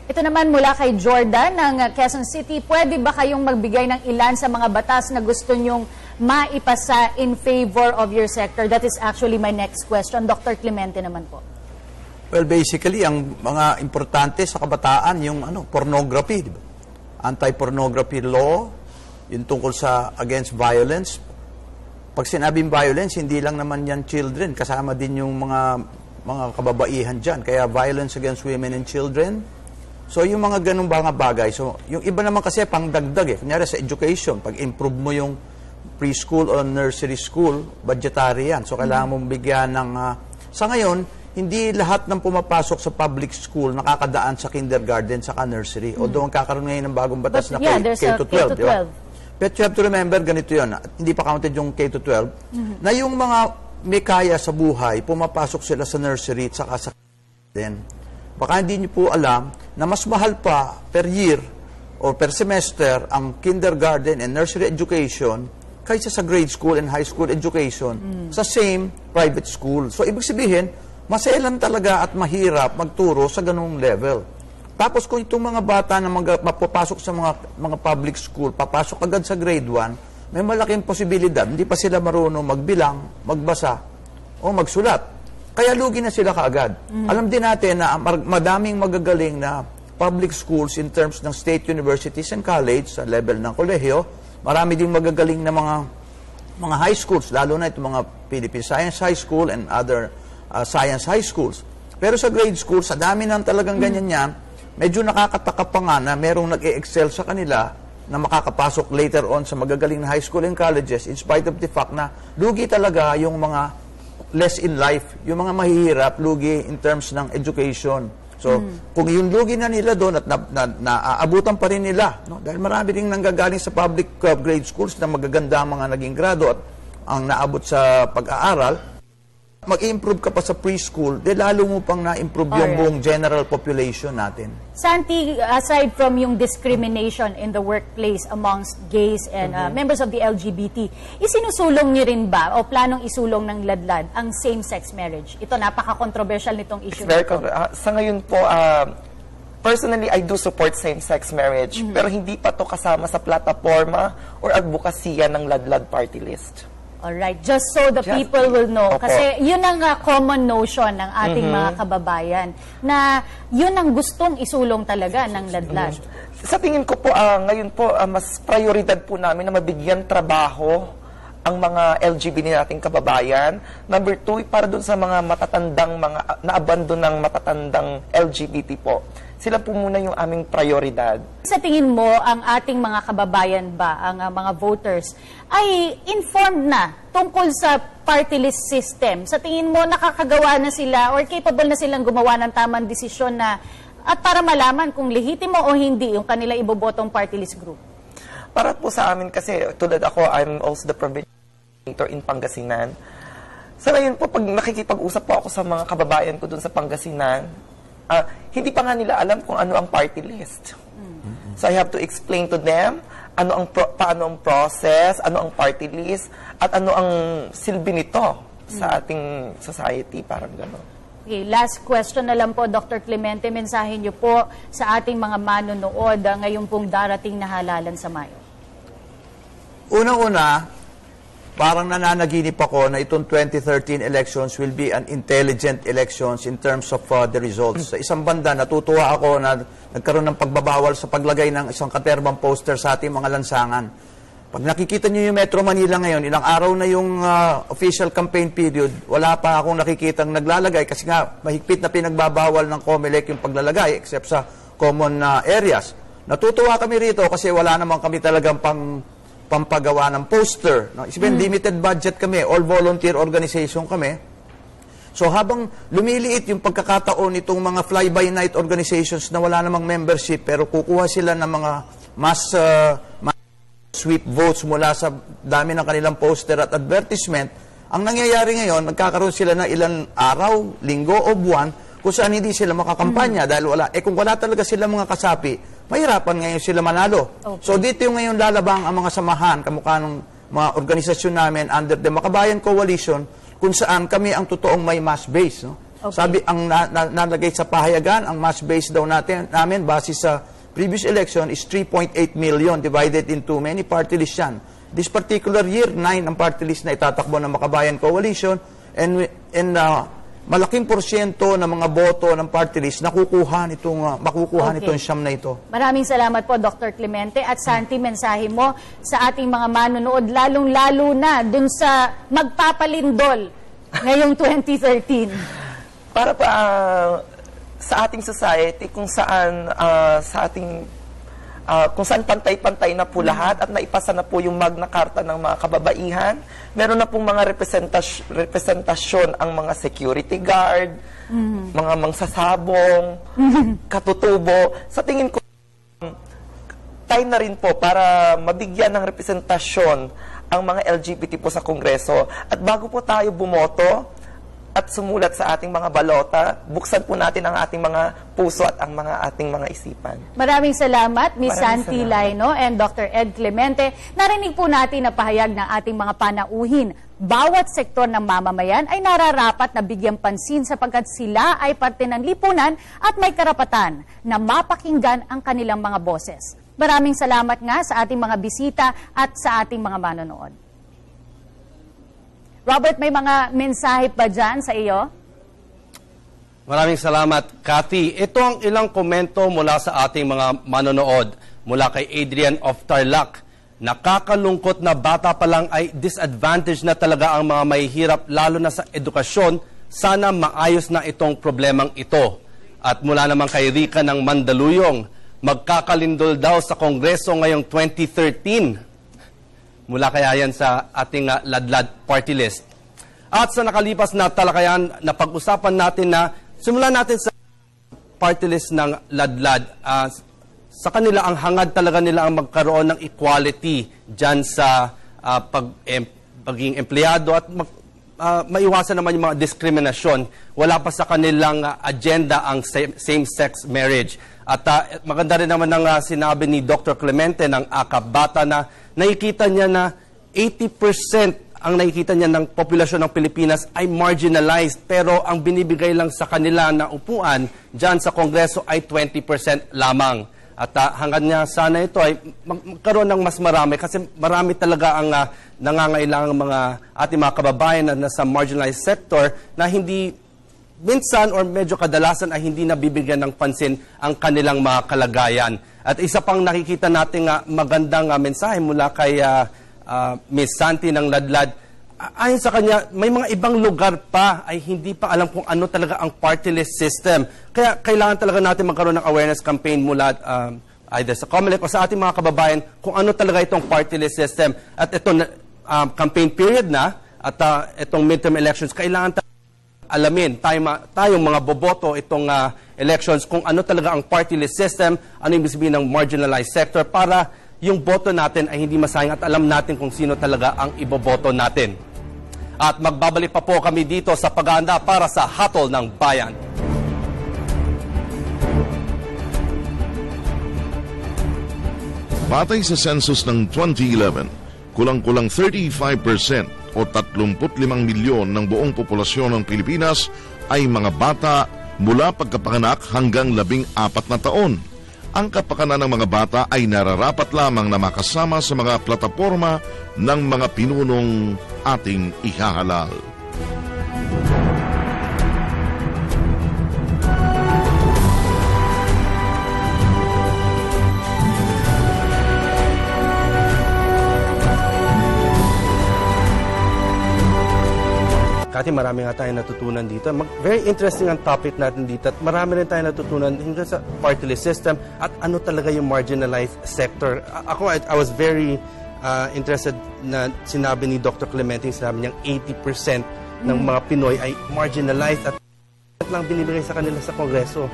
Ito naman mula kay Jordan ng Quezon City. Pwede ba kayong magbigay ng ilan sa mga batas na gusto nyong maipasa in favor of your sector? That is actually my next question. Dr. Clemente naman po. Well, basically, ang mga importante sa kabataan, yung pornography, di ba? Anti-pornography law, yung tungkol sa against violence. Pag sinabing violence, hindi lang naman yan children, kasama din yung mga kababaihan dyan. Kaya violence against women and children. So, yung mga ganung mga bagay. So, yung iba naman kasi pangdagdag eh. Kunyari sa education, pag improve mo yung preschool o nursery school, budgetary yan. So, kailangan mong bigyan ng... sa ngayon, hindi lahat ng pumapasok sa public school nakakadaan sa kindergarten sa nursery. Although ang kakaroon ngayon ng bagong batas na K-12. Diba? But you have to remember, ganito yun. Hindi pa counted yung K-12. Na yung mga may kaya sa buhay, pumapasok sila sa nursery at saka sa kindergarten. Baka hindi niyo po alam na mas mahal pa per year or per semester ang kindergarten and nursery education kaysa sa grade school and high school education sa same private school. So, ibig sabihin, maselan talaga at mahirap magturo sa ganung level. Tapos kung itong mga bata na mapapasok sa mga public school, papasok agad sa grade 1, may malaking posibilidad. Hindi pa sila marunong magbilang, magbasa, o magsulat. Kaya lugi na sila kaagad. Alam din natin na madaming magagaling na public schools in terms ng state universities and college sa level ng kolehiyo. Marami ding magagaling na mga mga high schools, lalo na itong mga Philippine Science High School and other science high schools. Pero sa grade school, sa dami ng talagang ganyan yan, medyo nakakataka pa nga na merong nag-e-excel sa kanila na makakapasok later on sa magagaling na high school and colleges in spite of the fact na lugi talaga yung mga less in life, yung mga mahihirap, lugi in terms ng education. So, kung yung lugi na nila doon at naaabutan pa rin nila, no? Dahil marami rin nanggagaling sa public grade schools na magaganda ang mga naging grado at ang naabot sa pag-aaral, mag-improve ka pa sa preschool, de lalo mo pang na-improve yung buong general population natin. Santi, aside from yung discrimination in the workplace amongst gays and members of the LGBT, isinusulong niyo rin ba o planong isulong ng Ladlad ang same-sex marriage? Ito, napaka-controversial nitong issue. Sa ngayon po, personally, I do support same-sex marriage, pero hindi pa to kasama sa plataforma or advokasya ng Ladlad Party List. Alright, just so the people will know. Opo. Kasi yun ang common notion ng ating mga kababayan na yun ang gustong isulong talaga ng Ladlad. Sa tingin ko po, ngayon po, mas prioridad po namin na mabigyan trabaho ang mga LGBT nating kababayan. Number 2, para dun sa mga matatandang, mga naabandon ng matatandang LGBT po. Sila po muna yung aming prioridad. Sa tingin mo, ang ating mga kababayan ba, ang mga voters, ay informed na tungkol sa party list system? Sa tingin mo, nakakagawa na sila or capable na silang gumawa ng tamang desisyon na at para malaman kung lehitimo o hindi yung kanila ibobotong party list group? Para po sa amin kasi, tulad ako, I'm also the provincial coordinator in Pangasinan. Sa ngayon po, pag nakikipag-usap po ako sa mga kababayan ko dun sa Pangasinan, hindi pa nga nila alam kung ano ang party list. So I have to explain to them paano ang process, ano ang party list, at ano ang silbi nito sa ating society, parang gano'n. Okay, last question na lang po, Dr. Clemente, mensahe niyo po sa ating mga manonood ngayong pong darating na halalan sa Mayo. Unang-una, parang nananaginip ako na itong 2013 elections will be an intelligent elections in terms of the results. Sa isang banda, natutuwa ako na nagkaroon ng pagbabawal sa paglagay ng isang katerbang poster sa ating mga lansangan. Pag nakikita niyo yung Metro Manila ngayon, ilang araw na yung official campaign period, wala pa akong nakikitang naglalagay kasi nga mahigpit na pinagbabawal ng COMELEC yung paglalagay except sa common areas. Natutuwa kami rito kasi wala naman kami talagang pampagawa ng poster. No? Isipin, limited budget kami, all volunteer organization kami. So habang lumiliit yung pagkakataon nitong mga fly-by-night organizations na wala namang membership pero kukuha sila ng mga mass sweep votes mula sa dami ng kanilang poster at advertisement, ang nangyayari ngayon, nagkakaroon sila na ilang araw, linggo o buwan kung saan hindi sila makakampanya dahil wala. Kung wala talaga sila mga kasapi, mahirapan ngayon sila manalo. Okay. So dito yung ngayon lalabang ang mga samahan, kamukha ng mga organisasyon namin under the Makabayan Coalition, kung saan kami ang totoong may mass base. No? Okay. Sabi, ang nalagay sa pahayagan, ang mass base daw namin, base sa previous election, is 3.8 million divided into many party lists yan. This particular year, 9 ang party list na itatakbo ng Makabayan Coalition, and malaking porsyento ng mga boto ng party list makukuha nitong siyam na ito. Maraming salamat po, Dr. Clemente. At Santi, mensahe mo sa ating mga manonood, lalong-lalo na dun sa magpapalindol ngayong 2013. Para pa sa ating society kung saan kung saan pantay-pantay na po lahat at naipasa na po yung Magna Carta ng mga kababaihan. Meron na pong mga representasyon ang mga security guard, mga mangsasabong, katutubo. Sa tingin ko, time na rin po para mabigyan ng representasyon ang mga LGBT po sa Kongreso. At bago po tayo bumoto at sumulat sa ating mga balota, buksan po natin ang ating mga puso at ang ating mga isipan. Maraming salamat, Ms. Santi Laino and Dr. Ed Clemente. Narinig po natin na pahayag ng ating mga panauhin. Bawat sektor ng mamamayan ay nararapat na bigyang pansin sapagkat sila ay parte ng lipunan at may karapatan na mapakinggan ang kanilang mga boses. Maraming salamat nga sa ating mga bisita at sa ating mga manonood. Robert, may mga mensahe pa dyan sa iyo? Maraming salamat, Cathy. Ito ang ilang komento mula sa ating mga manonood. Mula kay Adrian of Tarlac. Nakakalungkot na bata pa lang ay disadvantage na talaga ang mga mahihirap lalo na sa edukasyon. Sana maayos na itong problemang ito. At mula naman kay Rica ng Mandaluyong, magkakalindol daw sa Kongreso ngayong 2013. Mula kaya yan sa ating ladlad party list. At sa nakalipas na talakayan, napag-usapan natin na simulan natin sa party list ng ladlad. Sa kanila, ang hangad talaga nila ang magkaroon ng equality dyan sa pagiging empleyado at maiwasan naman yung mga diskriminasyon. Wala pa sa kanilang agenda ang same-sex marriage. At maganda rin naman ang sinabi ni Dr. Clemente ng AKAP Bata na nakikita niya na 80% ang nakikita niya ng populasyon ng Pilipinas ay marginalized, pero ang binibigay lang sa kanila na upuan dyan sa Kongreso ay 20% lamang. At hanggang niya sana ito ay magkaroon ng mas marami kasi marami talaga ang nangangailangang mga ating mga kababayan na nasa marginalized sector na hindi minsan or medyo kadalasan ay hindi nabibigyan ng pansin ang kanilang mga kalagayan. At isa pang nakikita nating magandang mensahe mula kay Ms. Santi ng Ladlad. Ayon sa kanya, may mga ibang lugar pa ay hindi pa alam kung ano talaga ang party list system. Kaya kailangan talaga natin magkaroon ng awareness campaign mula either sa COMELEC o sa ating mga kababayan kung ano talaga itong party list system. At ito campaign period na at itong midterm elections, kailangan alamin tayong mga boboto itong elections kung ano talaga ang party list system, ano yung sabihin ng marginalized sector para yung boto natin ay hindi masayang at alam natin kung sino talaga ang iboboto natin. At magbabalik pa po kami dito sa pag-aanda para sa Hatol ng Bayan. Batay sa census ng 2011, kulang-kulang 35% o 35 milyon ng buong populasyon ng Pilipinas ay mga bata mula pagkapanganak hanggang 14 na taon. Ang kapakanan ng mga bata ay nararapat lamang na makasama sa mga plataporma ng mga pinunong ating ihahalal. Kati, marami nga tayong natutunan dito. Very interesting ang topic natin dito at marami rin tayong natutunan hingga sa party list system at ano talaga yung marginalized sector. I was very interested na sinabi ni Dr. Clemente, sinabi niyang 80% ng mga Pinoy ay marginalized at lang binibigay sa kanila sa Kongreso.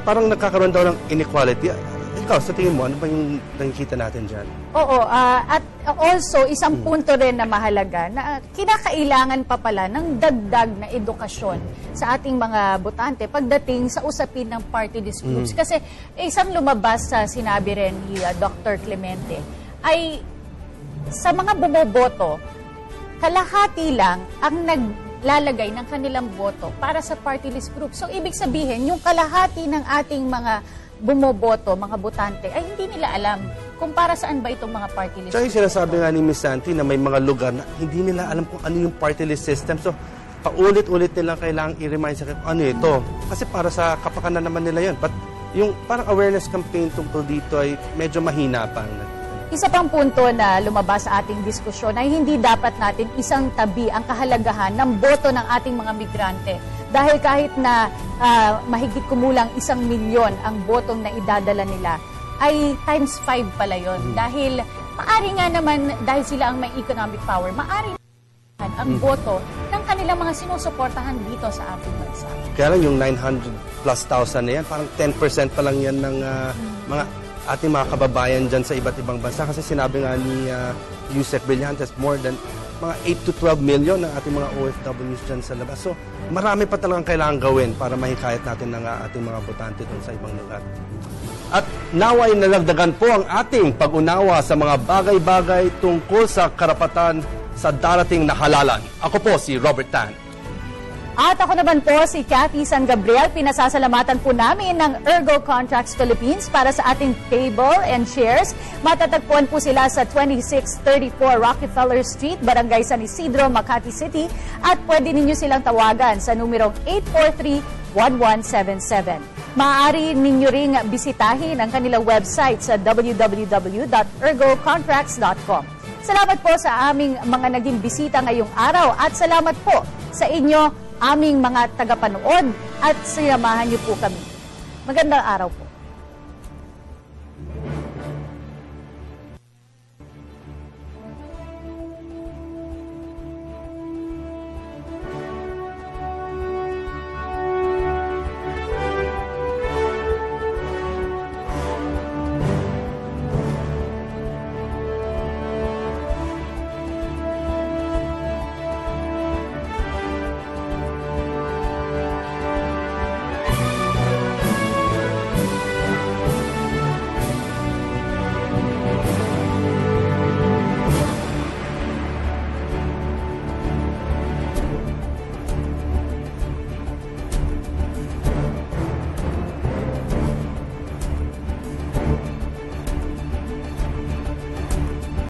Parang nagkakaroon daw ng inequality. Ikaw, sa tingin mo, ano ba yung nakikita natin dyan? Oo, at also, isang punto rin na mahalaga na kinakailangan pa pala ng dagdag na edukasyon sa ating mga botante pagdating sa usapin ng party list groups. Kasi isang lumabas sa sinabi rin ni Dr. Clemente ay sa mga bumoboto, kalahati lang ang naglalagay ng kanilang boto para sa party list group. So, ibig sabihin, yung kalahati ng ating mga bumoboto, mga botante, ay hindi nila alam kung para saan ba itong mga party list. So, yung sinasabi nga ni Ms. Santi na may mga lugar na hindi nila alam kung ano yung party list system. So, paulit-ulit nila kailangang i-remind sa ano ito. Kasi para sa kapakanan naman nila yun. But yung parang awareness campaign tungkol dito ay medyo mahina pa. Isa pang punto na lumabas sa ating diskusyon ay hindi dapat natin isang tabi ang kahalagahan ng boto ng ating mga migrante. Dahil kahit na mahigit kumulang 1 milyon ang botong na idadala nila, ay times 5 pala yun. Dahil maari nga naman, dahil sila ang may economic power, maari ang boto ng kanilang mga sinusuportahan dito sa ating bansa. Kaya lang yung 900,000+ na yan, parang 10% pa lang yan ng mga ating mga kababayan dyan sa iba't ibang bansa. Kasi sinabi nga ni Yusek Brillantes, more than mga 8 to 12 million ng ating mga OFWs dyan sa labas. So, marami pa talagang kailangan gawin para mahikayat natin ng ating mga botante dun sa ibang lugar. At naway nalagdagan po ang ating pag-unawa sa mga bagay-bagay tungkol sa karapatan sa darating na halalan. Ako po si Robert Tan. At ako naman po si Cathy San Gabriel. Pinasasalamatan po namin ng Ergo Contracts Philippines para sa ating table and chairs. Matatagpuan po sila sa 2634 Rockefeller Street, Barangay San Isidro, Makati City. At pwede ninyo silang tawagan sa numerong 843-1177. Maaari ninyo ring bisitahin ang kanilang website sa www.ergocontracts.com. Salamat po sa aming mga naging bisita ngayong araw at salamat po sa inyo, aming mga tagapanood at sinamahan niyo po kami. Magandang araw po.